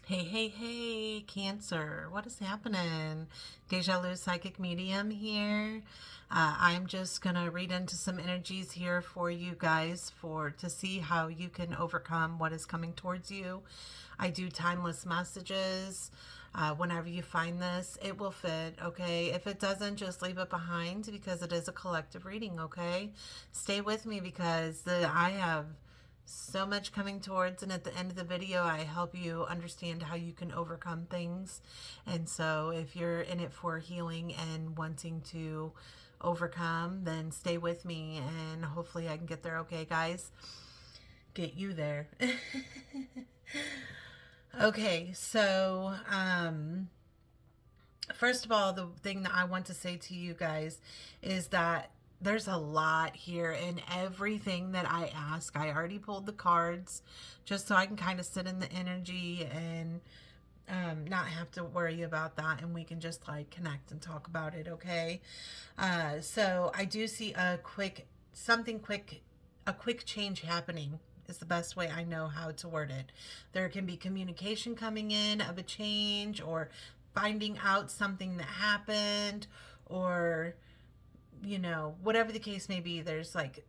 Hey, hey, hey, Cancer. What is happening? Deja Lu Psychic Medium here. I'm just going to read into some energies here for you guys to see how you can overcome what is coming towards you. I do timeless messages. Whenever you find this, it will fit, okay? If it doesn't, just leave it behind because it is a collective reading, okay? Stay with me because I have so much coming towards, and at the end of the video I help you understand how you can overcome things. And so if you're in it for healing and wanting to overcome, then stay with me and hopefully I can get there, okay guys? Get you there. Okay, so first of all, the thing that I want to say to you guys is that there's a lot here, and everything that I ask, I already pulled the cards just so I can kind of sit in the energy and not have to worry about that, and we can just like connect and talk about it, okay? So I do see a quick change happening is the best way I know how to word it. There can be communication coming in of a change, or finding out something that happened, or whatever the case may be. There's like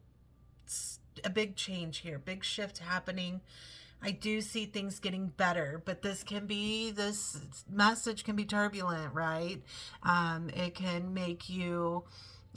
a big change here, big shift happening. I do see things getting better, but this message can be turbulent, right? It can make you,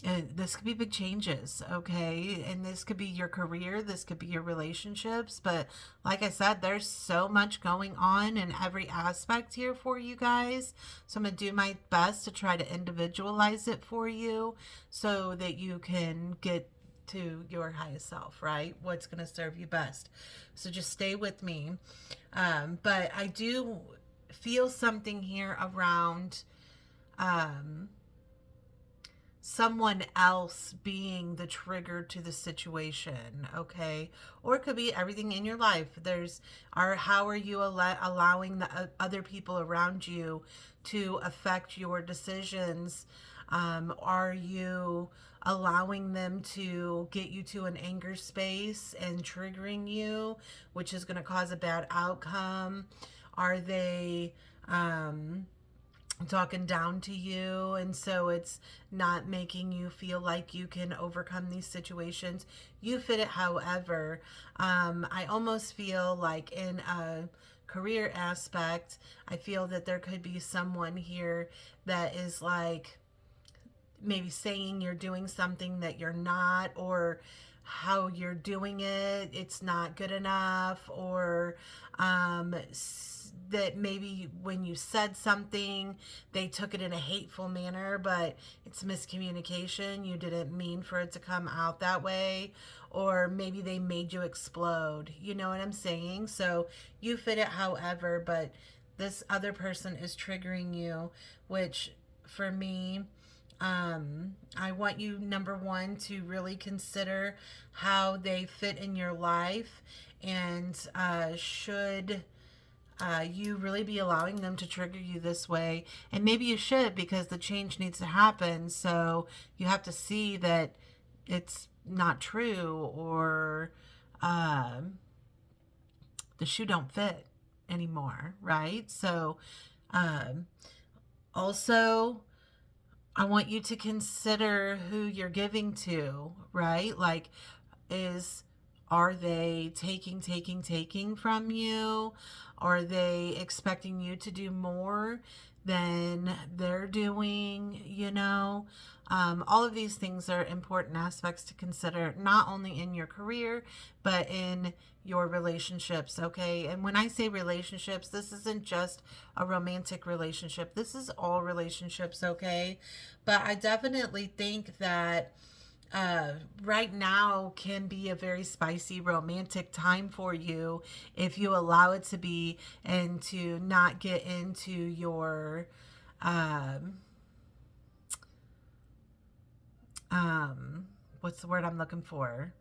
this could be big changes, okay? And this could be your career, this could be your relationships, but like I said, there's so much going on in every aspect here for you guys. So I'm going to do my best to try to individualize it for you so that you can get to your highest self, right? What's going to serve you best. So just stay with me. But I do feel something here around someone else being the trigger to the situation, okay? Or it could be everything in your life. How are you allowing the other people around you to affect your decisions? Are you allowing them to get you to an anger space and triggering you, which is going to cause a bad outcome? Are they talking down to you, and so it's not making you feel like you can overcome these situations? You fit it however. I almost feel like in a career aspect, I feel that there could be someone here that is like maybe saying you're doing something that you're not, or how you're doing it, it's not good enough, or that maybe when you said something, they took it in a hateful manner, but it's miscommunication. You didn't mean for it to come out that way, or maybe they made you explode. You know what I'm saying? So you fit it however, but this other person is triggering you, which for me, I want you, number one, to really consider how they fit in your life, and should you really be allowing them to trigger you this way? And maybe you should, because the change needs to happen. So you have to see that it's not true, or the shoe don't fit anymore, right? So um, also, I want you to consider who you're giving to, right? Like, is are they taking from you? Are they expecting you to do more than they're doing? All of these things are important aspects to consider, not only in your career, but in your relationships, okay? And when I say relationships, this isn't just a romantic relationship. This is all relationships, okay? But I definitely think that right now can be a very spicy romantic time for you if you allow it to be, and to not get into your um, what's the word I'm looking for?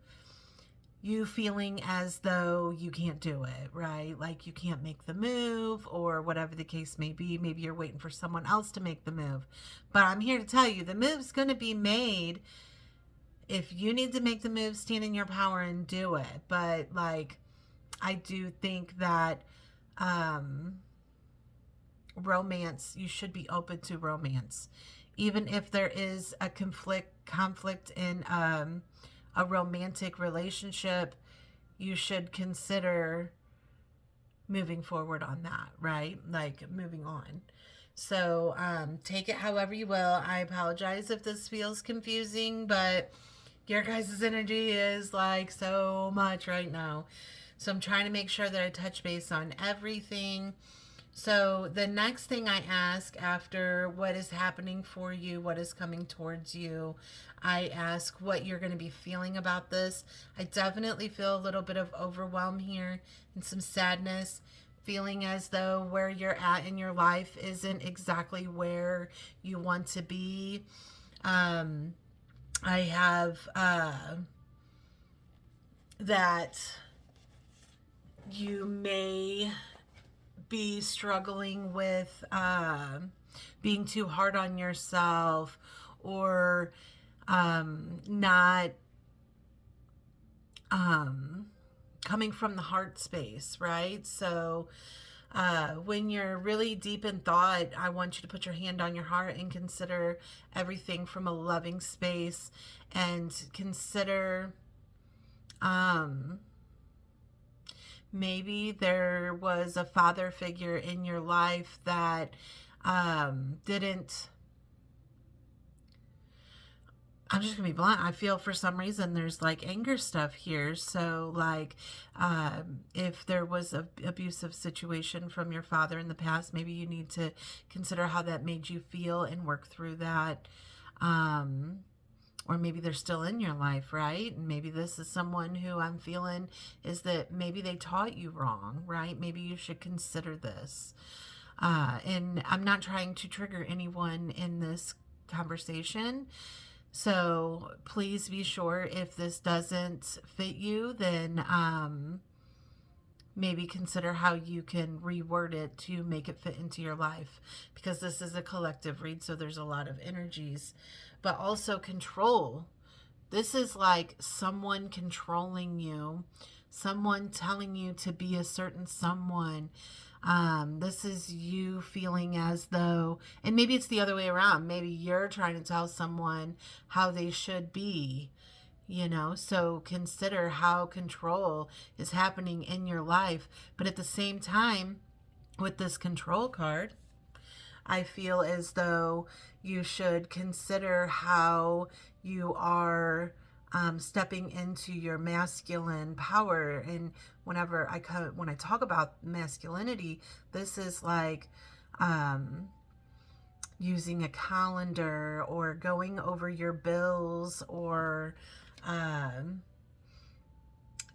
You feeling as though you can't do it, right? Like you can't make the move, or whatever the case may be. Maybe you're waiting for someone else to make the move. But I'm here to tell you the move's going to be made. If you need to make the move, stand in your power and do it. But like, I do think that romance, you should be open to romance. Even if there is a conflict in a romantic relationship, you should consider moving forward on that, right? Like moving on. So take it however you will. I apologize if this feels confusing, but your guys' energy is like so much right now. So I'm trying to make sure that I touch base on everything. So the next thing I ask after what is happening for you, what is coming towards you, I ask what you're going to be feeling about this. I definitely feel a little bit of overwhelm here and some sadness, feeling as though where you're at in your life isn't exactly where you want to be. I have that you may be struggling with being too hard on yourself, or not coming from the heart space, right? So when you're really deep in thought, I want you to put your hand on your heart and consider everything from a loving space, and consider maybe there was a father figure in your life that didn't. I'm just gonna be blunt. I feel for some reason there's like anger stuff here. So like, if there was a abusive situation from your father in the past, maybe you need to consider how that made you feel and work through that. Or maybe they're still in your life, right? And maybe this is someone who I'm feeling is that maybe they taught you wrong, right? Maybe you should consider this. And I'm not trying to trigger anyone in this conversation. So please be sure if this doesn't fit you, then maybe consider how you can reword it to make it fit into your life, because this is a collective read, so there's a lot of energies. But also control. This is like someone controlling you, someone telling you to be a certain someone. This is you feeling as though, and maybe it's the other way around. Maybe you're trying to tell someone how they should be, so consider how control is happening in your life. But at the same time, with this control card, I feel as though you should consider how you are stepping into your masculine power. And when I talk about masculinity, this is like using a calendar, or going over your bills, or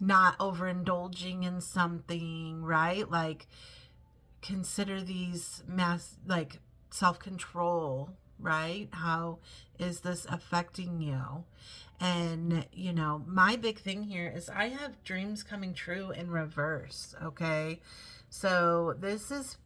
not overindulging in something, right? Like, consider these self-control, right? How is this affecting you? And my big thing here is I have dreams coming true in reverse. Okay, so this is,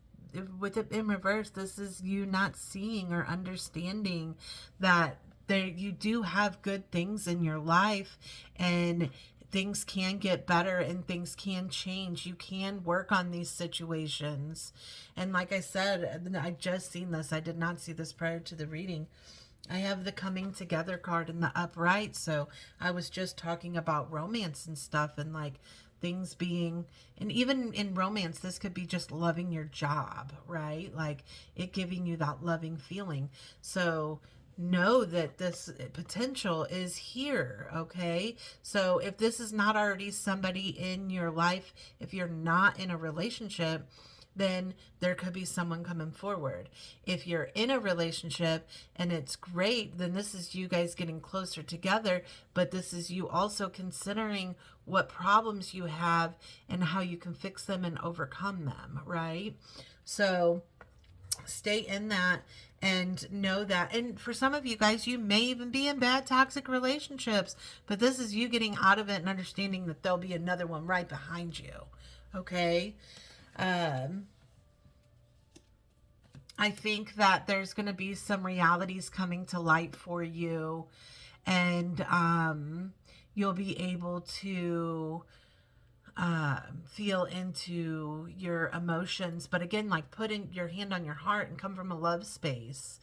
with it in reverse, this is you not seeing or understanding that you do have good things in your life, and things can get better and things can change. You can work on these situations. And like I said, I just seen this. I did not see this prior to the reading. I have the coming together card in the upright. So I was just talking about romance and stuff, and like things being, and even in romance, this could be just loving your job, right? Like it giving you that loving feeling. So know that this potential is here, okay? So if this is not already somebody in your life, if you're not in a relationship, then there could be someone coming forward. If you're in a relationship and it's great, then this is you guys getting closer together, but this is you also considering what problems you have and how you can fix them and overcome them, right? So stay in that and know that. And for some of you guys, you may even be in bad toxic relationships, but this is you getting out of it and understanding that there'll be another one right behind you. Okay. I think that there's going to be some realities coming to light for you, and you'll be able to feel into your emotions. But again, like put in your hand on your heart and come from a love space.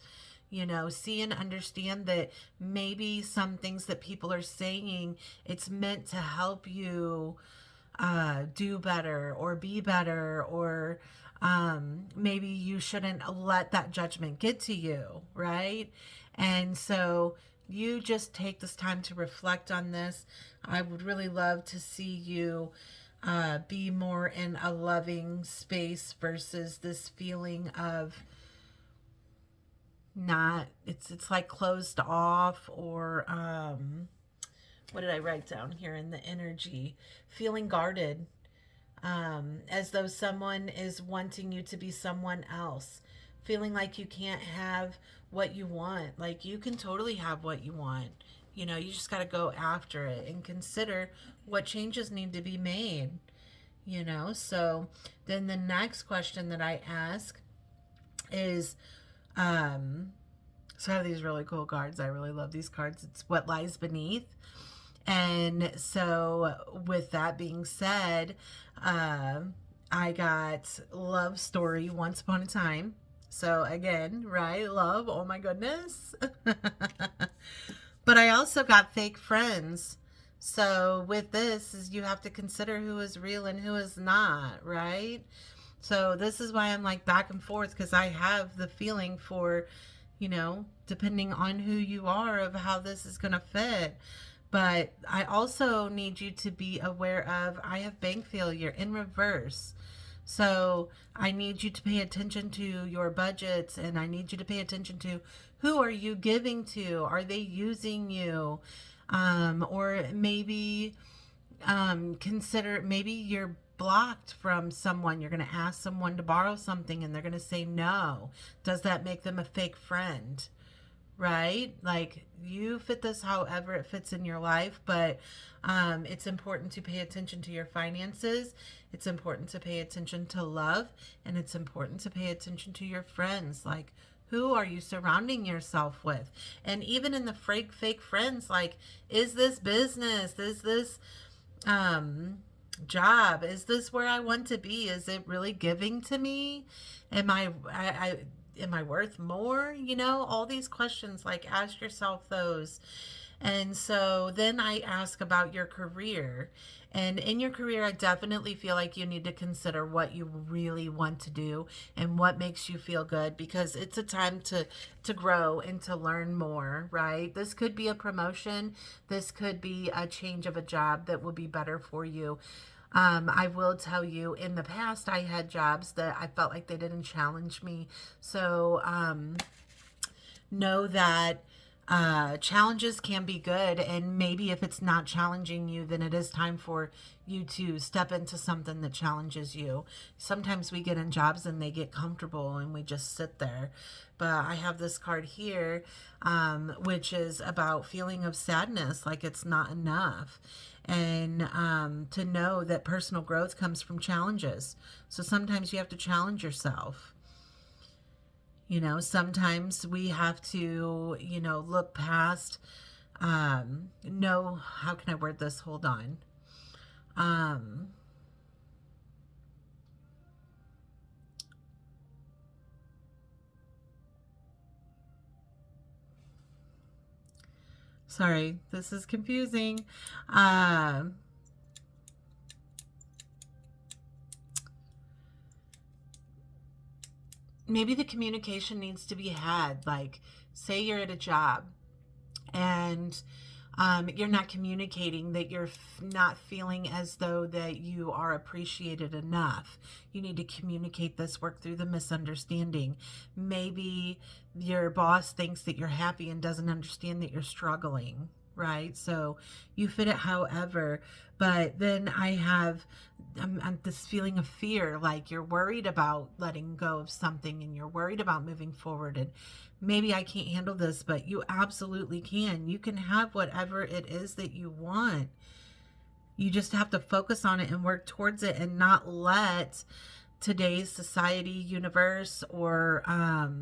See and understand that maybe some things that people are saying, it's meant to help you do better or be better, or maybe you shouldn't let that judgment get to you, right? And so you just take this time to reflect on this. I would really love to see you be more in a loving space versus this feeling of not, it's like closed off, or what did I write down here in the energy? Feeling guarded, as though someone is wanting you to be someone else, feeling like you can't have what you want. Like you can totally have what you want. You just got to go after it and consider what changes need to be made. So then the next question that I ask is, so I have these really cool cards. I really love these cards. It's what lies beneath. And so with that being said, I got love story, once upon a time. So again, right? Love. Oh my goodness. But I also got fake friends. So with this is you have to consider who is real and who is not, right? So this is why I'm like back and forth, because I have the feeling for, depending on who you are, of how this is going to fit. But I also need you to be aware of, I have bank failure in reverse. So I need you to pay attention to your budgets, and I need you to pay attention to who are you giving to? Are they using you? Or maybe consider, maybe you're blocked from someone. You're going to ask someone to borrow something and they're going to say no. Does that make them a fake friend? Right? Like, you fit this however it fits in your life, but it's important to pay attention to your finances. It's important to pay attention to love, and it's important to pay attention to your friends. Like, who are you surrounding yourself with? And even in the fake friends, like, is this business? Is this job? Is this where I want to be? Is it really giving to me? Am I worth more? All these questions, like, ask yourself those. And so then I ask about your career. And in your career, I definitely feel like you need to consider what you really want to do and what makes you feel good, because it's a time to grow and to learn more, right? This could be a promotion. This could be a change of a job that will be better for you. I will tell you, in the past, I had jobs that I felt like they didn't challenge me. So know that challenges can be good, and maybe if it's not challenging you, then it is time for you to step into something that challenges you. Sometimes we get in jobs and they get comfortable and we just sit there. But I have this card here, which is about feeling of sadness, like it's not enough. And to know that personal growth comes from challenges. So sometimes you have to challenge yourself. Sometimes we have to, look past, know, how can I word this? Hold on. Sorry, this is confusing. Maybe the communication needs to be had. Like, say you're at a job and you're not communicating, that you're not feeling as though that you are appreciated enough. You need to communicate this, work through the misunderstanding. Maybe your boss thinks that you're happy and doesn't understand that you're struggling, right? So you fit it however. But then I have this feeling of fear, like you're worried about letting go of something and you're worried about moving forward, and maybe I can't handle this, but you absolutely can. You can have whatever it is that you want. You just have to focus on it and work towards it, and not let today's society, universe, or I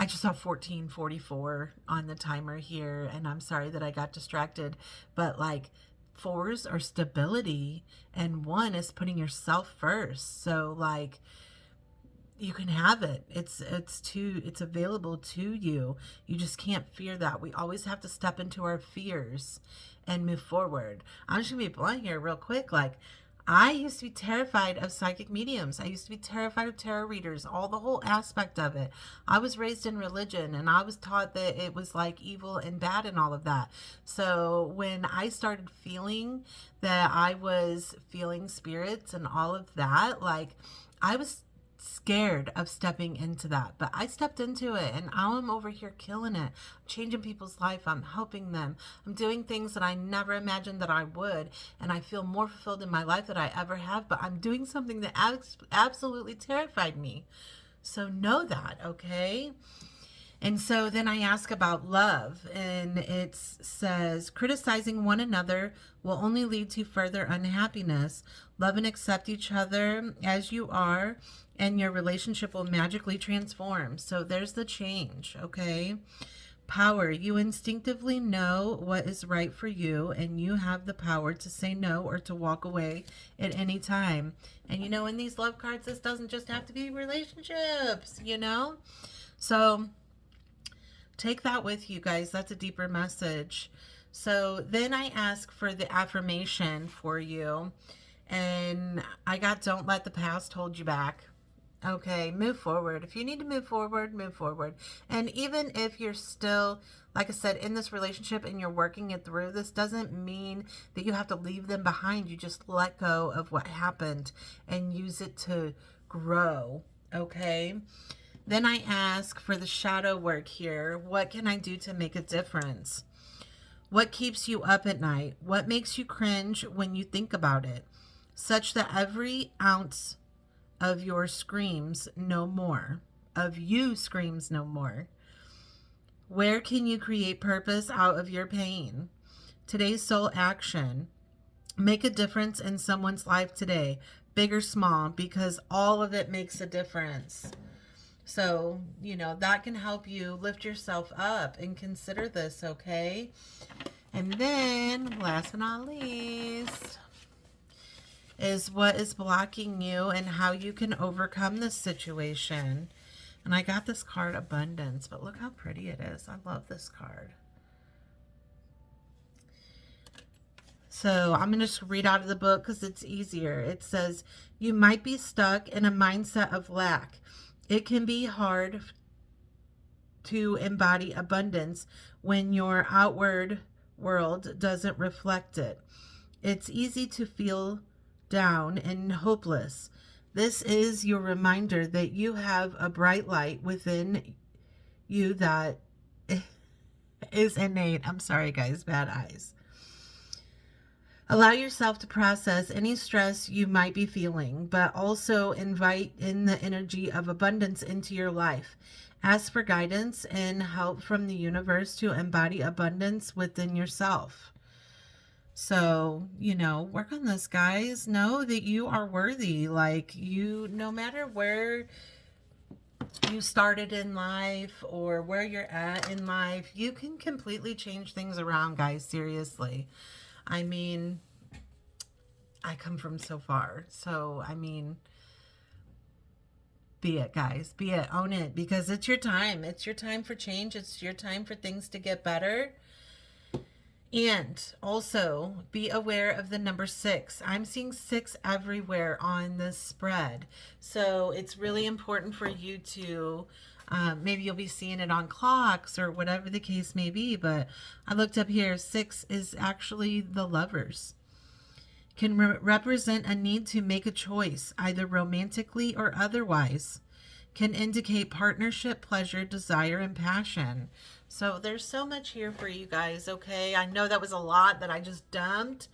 just saw 1444 on the timer here, and I'm sorry that I got distracted, but like, fours are stability, and one is putting yourself first. So like, you can have it. It's available to you. You just can't fear that. We always have to step into our fears and move forward. I'm just gonna be blunt here real quick. Like, I used to be terrified of psychic mediums. I used to be terrified of tarot readers, all the whole aspect of it. I was raised in religion and I was taught that it was like evil and bad and all of that. So when I started feeling that I was feeling spirits and all of that, like, I was scared of stepping into that, but I stepped into it, and now I'm over here killing it. I'm changing people's life. I'm helping them. I'm doing things that I never imagined that I would, and I feel more fulfilled in my life than I ever have, but I'm doing something that absolutely terrified me. So know that, okay? And so then I ask about love, and it says, criticizing one another will only lead to further unhappiness. Love and accept each other as you are, and your relationship will magically transform. So there's the change, okay? Power. You instinctively know what is right for you, and you have the power to say no or to walk away at any time. And you know, in these love cards, this doesn't just have to be relationships, you know? So take that with you guys. That's a deeper message. So then I ask for the affirmation for you, and I got, don't let the past hold you back. Okay, move forward. If you need to move forward, move forward. And even if you're still, like I said, in this relationship and you're working it through, this doesn't mean that you have to leave them behind. You just let go of what happened and use it to grow, okay? Then I ask for the shadow work here. What can I do to make a difference? What keeps you up at night? What makes you cringe when you think about it? Such that every ounce of your screams no more. Of you screams no more. Where can you create purpose out of your pain? Today's soul action. Make a difference in someone's life today, big or small, because all of it makes a difference. So, you know, that can help you lift yourself up, and consider this, okay? And then, last but not least, is what is blocking you and how you can overcome this situation. And I got this card, Abundance, but look how pretty it is. I love this card. So I'm going to just read out of the book because it's easier. It says, you might be stuck in a mindset of lack. It can be hard to embody abundance when your outward world doesn't reflect it. It's easy to feel down and hopeless. This is your reminder that you have a bright light within you that is innate. I'm sorry, guys, bad eyes. Allow yourself to process any stress you might be feeling, but also invite in the energy of abundance into your life. Ask for guidance and help from the universe to embody abundance within yourself. So, you know, work on this, guys. Know that you are worthy. Like, you, no matter where you started in life or where you're at in life, you can completely change things around, guys. Seriously. I mean, I come from so far. So, I mean, be it, guys. Be it. Own it. Because it's your time. It's your time for change. It's your time for things to get better. And also be aware of the number 6. I'm seeing 6 everywhere on this spread. So it's really important for you to, maybe you'll be seeing it on clocks or whatever the case may be. But I looked up here. 6 is actually the Lovers. Can represent a need to make a choice, either romantically or otherwise. Can indicate partnership, pleasure, desire, and passion. So there's so much here for you guys, okay? I know that was a lot that I just dumped,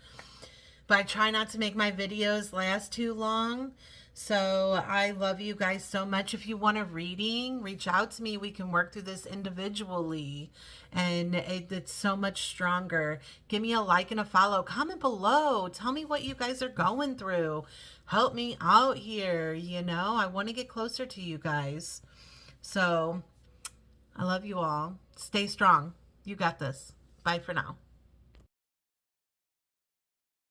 but I try not to make my videos last too long. So I love you guys so much. If you want a reading, reach out to me. We can work through this individually, and it's so much stronger. Give me a like and a follow. Comment below. Tell me what you guys are going through. Help me out here, you know? I want to get closer to you guys. So I love you all. Stay strong. You got this. Bye for now.